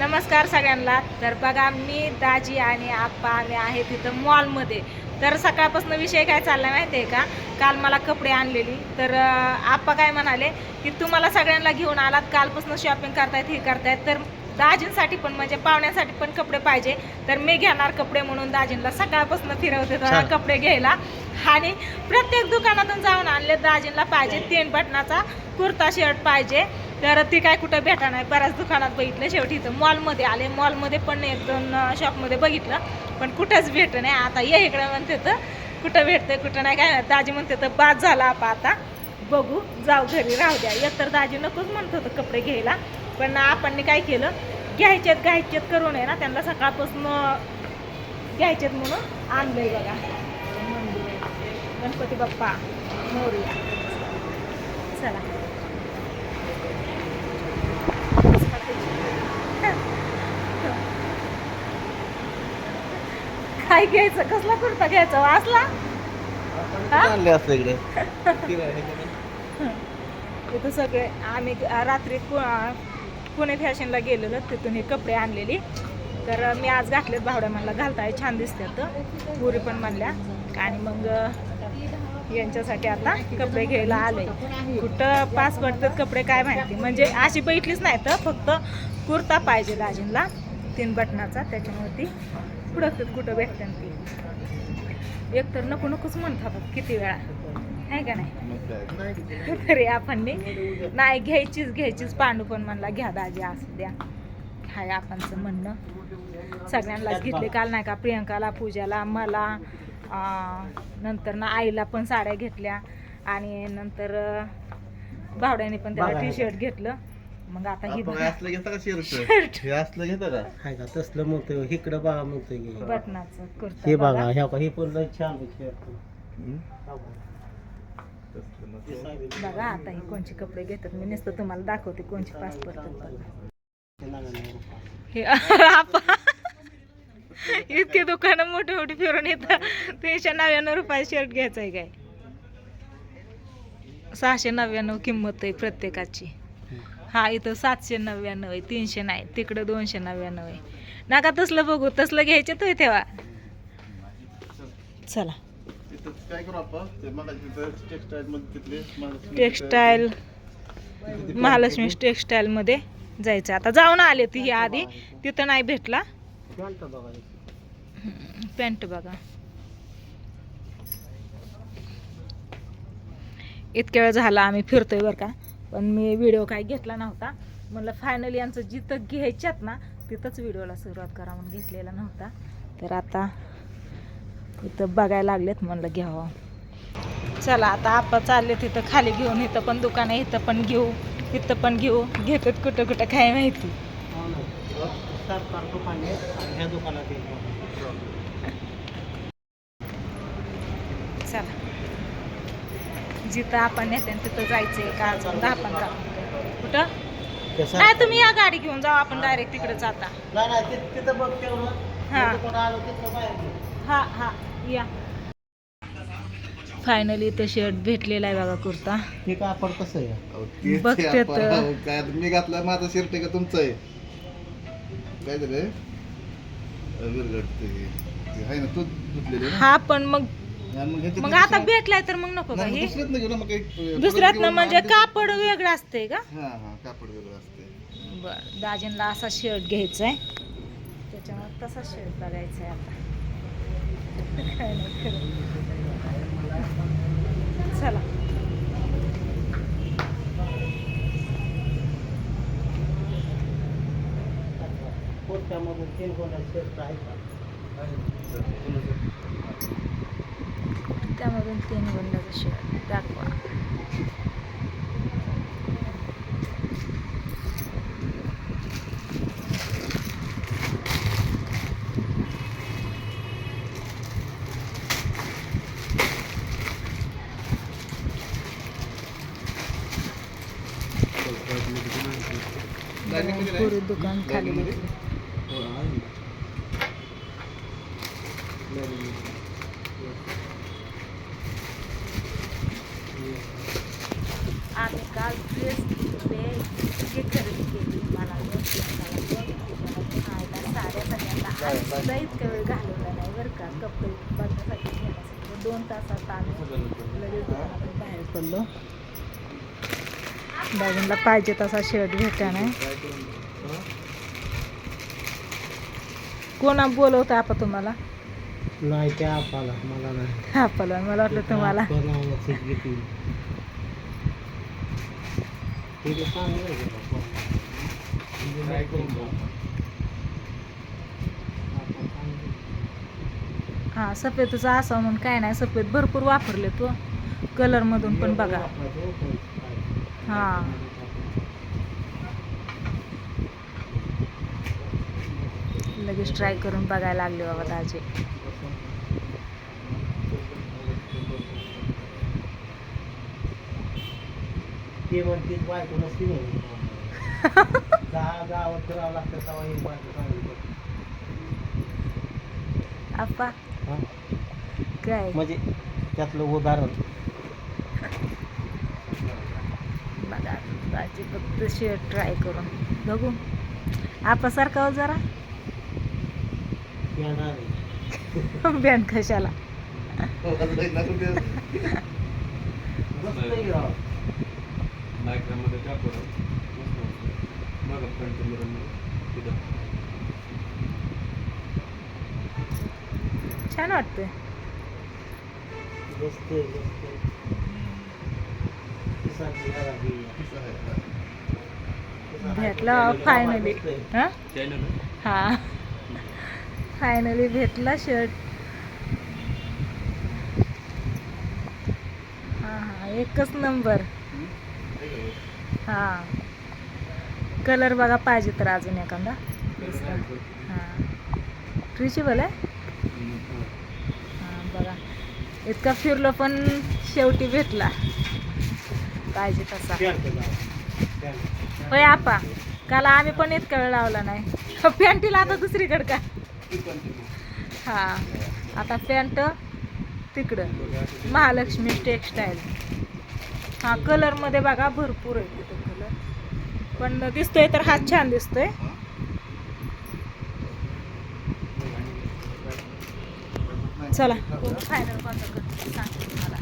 नमस्कार सगळ्यांना. तर बघा मी दाजी आणि आप्पा आम्ही आहे तिथं मॉलमध्ये. तर सकाळपासून विषय काय चालला माहिती आहे का? काल मला कपडे आणलेली तर आप्पा काय म्हणाले की तुम्हाला सगळ्यांना घेऊन आलात, कालपासून शॉपिंग करतायत हे करतायत, तर दाजींसाठी पण म्हणजे पाहुण्यांसाठी पण कपडे पाहिजे, तर मी घेणार कपडे म्हणून दाजींना सकाळपासून फिरवते कपडे घ्यायला. आणि प्रत्येक दुकानातून जाऊन आणले. दाजींना पाहिजे 3 बटनाचा कुर्ता शर्ट पाहिजे, तर ती काय कुठं भेटा नाही. बऱ्याच दुकानात बघितलं, शेवटी इथं मॉलमध्ये आले. मॉलमध्ये पण 1-2 शॉपमध्ये बघितलं, पण कुठंच भेट नाही. आता ये इकडं म्हणते तर कुठं भेटतंय कुठं नाही काय. दाजी म्हणते तर बाद झाला आता बघू, जाऊ घरी, राहू द्या. एकतर दाजी नकोच म्हणत होतं कपडे घ्यायला, पण आपण काय केलं, घ्यायचेत करून आहे ना, त्यांना सकाळपासून घ्यायचेत म्हणून आणलंय. बघा गणपती बाप्पा मोरया. चला काय घ्यायचं, कसला कुर्ता घ्यायचा वाचला इथं सगळे आम्ही रात्री पुणे फॅशनला गेलेलो, तिथून हे कपडे आणलेली. तर मी आज घातलेत. भावड्या म्हणला घालताय छान दिसतात, पुरी पण म्हणल्या. आणि मग यांच्यासाठी आता कपडे घ्यायला आले. कुठं पास पडतात कपडे काय माहिती, म्हणजे अशी बैठलीच नाही तर फक्त कुर्ता पाहिजे दाजींना 3 बटनाचा, त्याच्यामुळे ती हुडकतात कुठं भेटतात. ती एकतर नको नकोच म्हणतात किती वेळा, आहे का नाही. तरी आपण नाही घ्यायचीच. पांडू पण म्हणला घ्या दाजी, असू द्या, हाय आपणचं म्हणणं. सगळ्यांनाच घेतले काल नाही का, प्रियंकाला, पूजाला, मला, नंतर ना आईला पण साड्या घेतल्या, आणि नंतर भावड्याने पण त्याला टी शर्ट घेतलं. मग आता ही तसलं म्हणतोय इकडं बघा, म्हणतोय बटनाचं कुर्ता हे बघा, हे पण लय छान बघा. आता ही कोणचे कपडे घेतात मी नुसतं तुम्हाला दाखवते कोणचे पास पडतात. हे इतके दुकानं मोठी फिरून येतं. 399 रुपये शर्ट घ्यायचं आहे काय, 699 किंमत आहे प्रत्येकाची. हा इथं 799 आहे, 300 नाही. तिकडं 299 आहे. नका तसलं बघू, तसलं घ्यायचे तो तेव्हा. चला टेक्स्टाईल, महालक्ष्मी टेक्स्टाईल मध्ये जायचं. आता जाऊन आले ती आधी, तिथं नाही भेटला. पॅन्ट बघा, इतक्या वेळ झाला आम्ही फिरतोय बरं का, पण मी व्हिडिओ काही घेतला नव्हता. म्हणलं फायनली यांचं जिथं घ्यायच्यात ना तिथंच व्हिडिओला सुरुवात करा म्हणून घेतलेला नव्हता. तर आता इथं बघायला लागलेत, म्हणलं घ्यावं. चला आता आपण चालले तिथं खाली घेऊन. इथं पण दुकान आहे, इथं पण घेऊ, इथं पण घेऊ. घेतात कुठं काय माहिती. चला जिथं आपण नेते तिथं जायचंय का अजून 10-15 कुठं नाही. तुम्ही या गाडी घेऊन जाऊ, आपण डायरेक्ट तिकडे जाता. हा या. फायनली इथं शर्ट भेटलेला आहे बघा, कुर्ता. हे का आपण कसं आहे बघते काय मी घातला, माझा शर्ट आहे का तुमचं आहे काय झालं आहे ना, तू धुतलेली. हा पण मग आता भेटलाय तर मग नको का हे दुसऱ्यात ना, म्हणजे कापड वेगळं असतंय का? कापड वेगळं असते. बर, दाजींना असा शर्ट घ्यायचा आहे, त्याच्यामुळे तसा शर्ट बघायचा आहे आता. चला त्यामधून 3 बंडाचा शर्ट दाखवा. पुरी दुकान खाली घेतली. आम्ही काल ड्रेस खरेदी केली. मला सुद्धा इतका वेळ घालवला नाही बरं का, कपडे बघण्यासाठी घेण्यासाठी 2 तासात आम्ही लगेच दुकानातून बाहेर पडलो. दाजींना पाहिजे तसा शर्ट भेटा नाही. कोणा बोलवतं आपण तुम्हाला? नाही त्या आपाला, मला नाही. आपल्याला मला वाटलं तुम्हाला. आपण नावाची घेतली. ते तर चांगलं आहे बाबा. म्हणजे नाही करून बघ. हां सफेदचा असा म्हणून काय नाही, सफेद भरपूर वापरले तो कलरमधून पण बघा. हां लगेच ट्राय करून बघायला लागले बाबा दाजी. ते म्हणते बायको नसती म्हणून गावात फिरावं लागतं तेव्हा ही बायको चांगली पडते. आप्पा हा? काय म्हणजे त्यातलं उदाहरण. बघा दाजी फक्त शर्ट ट्राय करून बघू. आप्पा सारखा हो जरा. येणार आहे. बँड कशाला? मस्त आहे की राव. छान वाटतंय. मस्त आहे, मस्त आहे. किसाची जरा ही. भेटला फायनली. हां हां फायनली भेटला शर्ट. हां हां एकच नंबर. हां कलर बघा पाहिजे तर अजून एखादा. हां ट्रिचेबल आहे. हां बघा इतका फिरलो पण शेवटी भेटला पाहिजे तसा. होय आपा काल आम्ही पण इतका वेळ लावला नाही. पॅन्टीला आता दुसरीकडं का. हां आता पॅन्ट तिकडं महालक्ष्मी टेक्स्टाईल. हां कलरमध्ये बघा भरपूर आहे तिथं कलर, पण दिसतोय तर हा छान दिसतोय. चला फायनल कोणता करते सांगते तुम्हाला.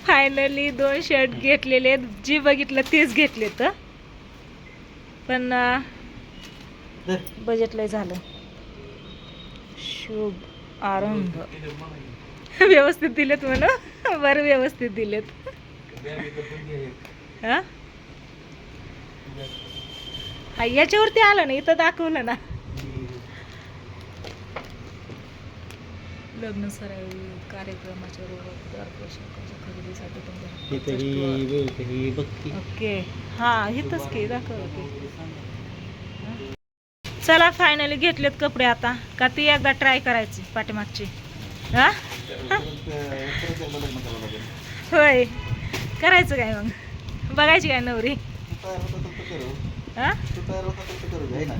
फायनली 2 शर्ट घेतलेले आहेत. जे बघितलं तेच घेतले तर पण बजेटला झालं. शुभ आरंभ व्यवस्थित दिलेत म्हणून. बरं व्यवस्थित दिलेत. हां हा याच्यावरती आलं ना, इथं दाखवलं ना. लग्न सराई कार्यक्रमाच्या खरेदीसाठी ओके. हां इथंच की दाखवलं की. चला फायनली घेतलेत कपडे आता. का ती एकदा ट्राय करायची पाठीमागची. हां होय करायचं काय मग, बघायची काय नवरी. हां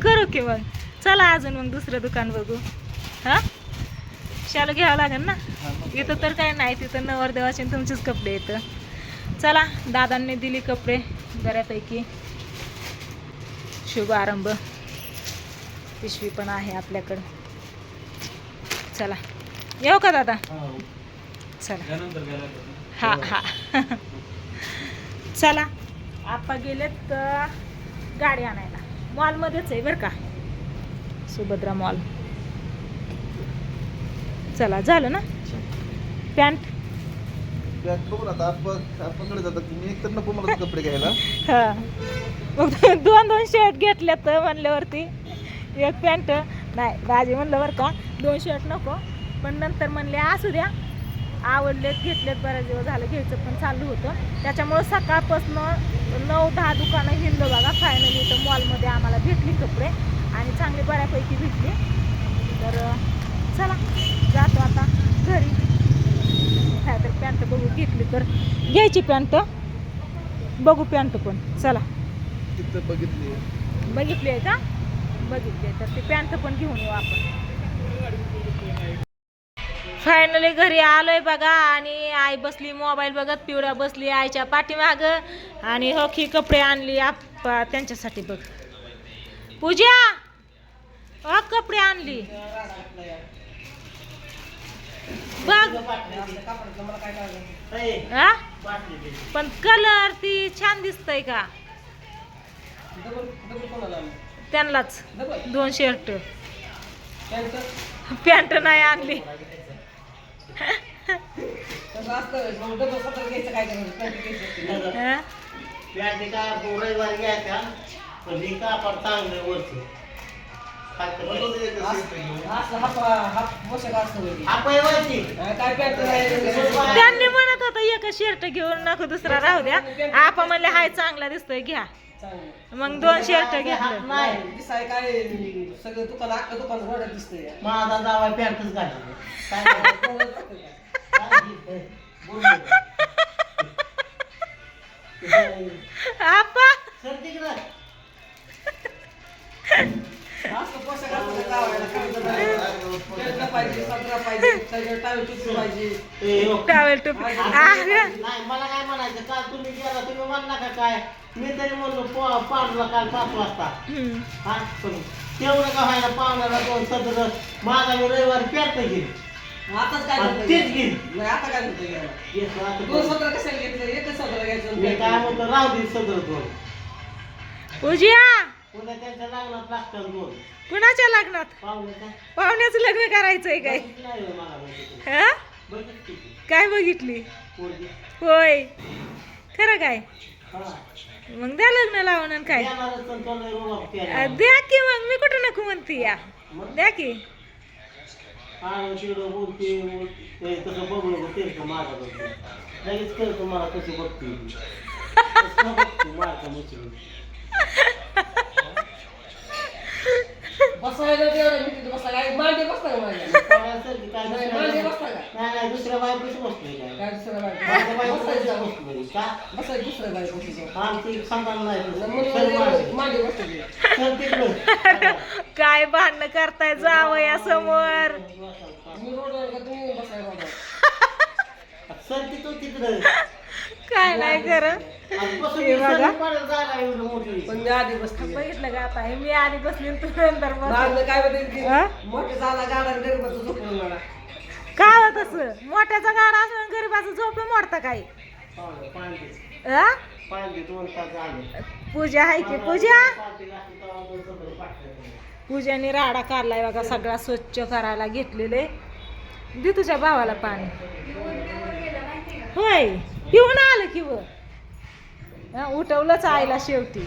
करू की मग. चला अजून मग दुसरं दुकान बघू. हां शालू घ्यावं लागेल ना. इथं तर काय नाही, तिथं नवरदेवाचे तुमचेच कपडे येतं. चला दादांनी दिली कपडे बऱ्यापैकी. शुभ आरंभ. पिशवी पण आहे आपल्याकडं. चला येऊ का दादा. चला हां हां चला आप्पा गेलेत गाडी आणायला. मॉलमध्येच आहे बरं का, सुभद्रा मॉल. चला झालं ना. पॅन्ट बघू आता आपणकडे जातात. मी एक तर नको मला कपडे घ्यायला. हां मग 2 शर्ट घेतल्यात तर म्हणल्यावरती एक पॅन्ट नाही. दाजी म्हणलं बरं का 2 शर्ट नको, पण नंतर म्हणले असू द्या, आवडलेत घेतलेत. बऱ्याच दिवस झालं घ्यायचं पण चालू होतं. त्याच्यामुळं सकाळपासून 9-10 दुकानं हिंडलो बघा. फायनली इथं मॉलमध्ये आम्हाला भेटली कपडे आणि चांगली बऱ्यापैकी भेटली. तर चला जातो आता घरी. काय तर पॅन्ट बघू, घेतली तर घ्यायची पॅन्ट. बघू पॅन्ट पण. चला तिथं बघितली आहे का. बघितली तर ती पॅन्ट पण घेऊन येऊ आपण. फायनली घरी आलोय बघा आणि आई बसली मोबाईल बघत, पिवळ्या बसली आईच्या पाठीमाग आणि हो ही कपडे आणली आप्पा त्यांच्यासाठी बघ. पूजा हो कपडे आणली बघ. हा पण कलर ती छान दिसतय का त्यांनाच 2 शर्ट पॅन्ट नाही आणली. त्यांनी म्हणत होता एक शर्ट घेऊन नको दुसरा राहू द्या. आपा म्हणले हाय चांगला दिसतोय घ्या. मग 2 शर्ट घेतलं. काय सगळं दुकान अख्खं दुकान रोडात दिसतंय. माझा जावा पॅन्टच घातली आपा सर तिकडं असं पोशाख असलं गावाला काय पाहिजे सदरा पाहिजे सगळं टाळी टुकली पाहिजे. टावेल टोपी नाही मला काय म्हणायचं काल तुम्ही गेला तुम्ही म्हणला का काय मी तरी म्हणलो पांढरा काल 5 वाजता हा पण तेवढं का व्हायला पाहुण्याला 2 सदर माझा मी रविवारी पॅन्ट घेईन आताच काय करतोय? तेच घेईन नाही आता काय करतोय घ्यायला? घेतो आता 2 सदरा कशाला घेतलं? एकच सदरा घ्यायचं. मी काय म्हणतो राहू दे सदर 2 पूजा पुन्हा त्यांच्या लग्नात लागतात 2 कुणाच्या लग्नात पाहुणे काय पाहुण्याचं लग्न करायचंय काय नाही हो मला बघितलं. हा बघितलं की काय बघितली पोरगी. होय खरं काय हा मग द्या लग्न लावून आणि काय देणारच पण तो लय रुबाब केला. द्या की मग मी कुठं नको म्हणते या द्या की आणि तिकडं बोलते ते तसं बघू नको तेच माझा बघते लगेच कळतो मला कसं बघते कसं बघते माझ्या मुचून बसायला तेवढं मी तिथे बसला काय मांडी बसता का माझ्या? पाण्यासारखी काय नाही, दुसऱ्या मांडी बाई- बसता का? नाही दुसऱ्या बायकोच बसतोय काय काय दुसरं बाई? माझ्या बायकोच बसायचं. बसतोय का बसायचं दुसरं बाई बसायचं. आमची सांगायला नाही म्हणून सर माझी. मांडी बसते. सर तिकडं काय भांडणं करताय जावं या समोर मी रोडवर का तुम्ही बसायला रोडवर? सर तिकडं काय नाही खरं आणि बसून हे बघा. सर पडेल जागा एवढं मोठी पण मी आधी बसते. बघितलं का आता हे मी आधी बसली आणि तू नंतर बस मागलं काय म्हणते की हा? मोठे झाला गाडा गरीबाचं झोपून मला. का हो तसं मोठ्याचा गाडा असं गरीबाचं झोपे मोडता काय पाणी हा? पाणी 2 तास आले पूजा आहे की पूजा पाठी लागते तेव्हा 2 सदर पाठवले. पूजाने राडा काढलाय बघा सगळा स्वच्छ करायला घेतलेले. दे तुझ्या भावाला पाणी होय पिऊन आलं की व हा, उठवलंच आईला शेवटी.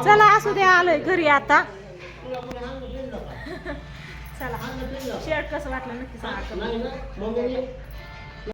चला असू दे आलोय घरी आता. चला शर्ट कसं वाटलं नक्की सांगा. नाही ना मग मी